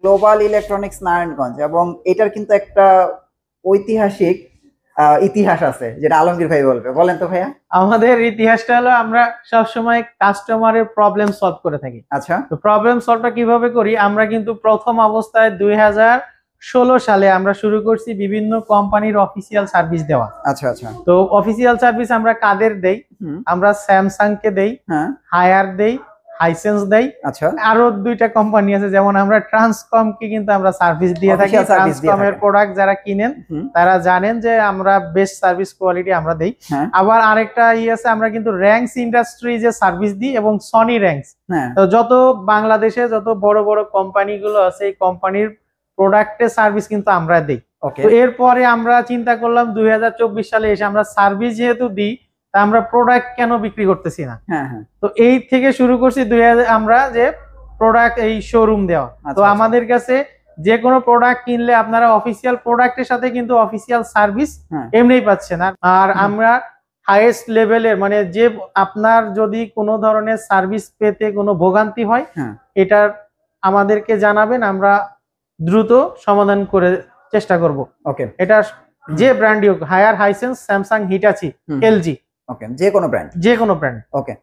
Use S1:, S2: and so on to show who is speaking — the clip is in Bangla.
S1: গ্লোবাল ইলেকট্রনিক্স নারায়ণগঞ্জ, এবং এটার কিন্তু একটা ঐতিহাসিক ইতিহাস আছে, যেটা আলমগীর ভাই বলবে। বলেন তো ভাইয়া।
S2: আমাদের ইতিহাসটা হলো আমরা সবসময় কাস্টমারের প্রবলেম সলভ করে থাকি।
S1: আচ্ছা,
S2: তো প্রবলেম সলভটা কিভাবে করি, আমরা কিন্তু প্রথম অবস্থায় 2016 সালে আমরা শুরু করছি বিভিন্ন কোম্পানির অফিসিয়াল সার্ভিস দেওয়া।
S1: আচ্ছা আচ্ছা।
S2: তো অফিসিয়াল সার্ভিস আমরা কাদের দেই? আমরা স্যামসাং কে দেই,
S1: হ্যাঁ,
S2: হায়ার দেই, হাইসেন্স দেই।
S1: আচ্ছা।
S2: আরো দুইটা কোম্পানি আছে, যেমন আমরা ট্রান্সকম কে কিন্তু আমরা সার্ভিস দিয়ে থাকি। ট্রান্সকমের প্রোডাক্ট যারা কিনেন তারা জানেন যে আমরা বেস্ট সার্ভিস কোয়ালিটি আমরা দেই। আবার আরেকটা আছে, আমরা কিন্তু র্যাঙ্কস ইন্ডাস্ট্রি যে সার্ভিস দিই, এবং সনি র্যাঙ্কস। তো যত বাংলাদেশে যত বড় বড় কোম্পানি গুলো আছে, এই কোম্পানির প্রোডাক্টের সার্ভিস কিন্তু আমরা দিই। তো এরপরে আমরা চিন্তা করলাম 2024 সালে এসে আমরা সার্ভিস যেহেতু দিই, তা আমরা প্রোডাক্ট কেন বিক্রি করতেছি না। তো এই থেকে শুরু করছি আমরা যে প্রোডাক্ট এই শোরুম দেওয়া। তো আমাদের কাছে যে কোনো প্রোডাক্ট কিনলে আপনারা অফিসিয়াল প্রোডাক্টের সাথে কিন্তু অফিসিয়াল সার্ভিস এমনিই পাচ্ছেন। আর আমরা হাইয়েস্ট লেভেলের, মানে যে আপনার যদি কোনো ধরনের সার্ভিস পেতে কোনো ভোগান্তি হয়, এটার আমাদেরকে জানাবেন, আমরা দ্রুত সমাধান করে চেষ্টা করব।
S1: ওকে,
S2: এটা যে ব্র্যান্ডই হোক, Haier, Hisense, Samsung, Hitachi, LG,
S1: okay, যে কোনো ব্র্যান্ড,
S2: যে কোনো ব্র্যান্ড।
S1: ওকে।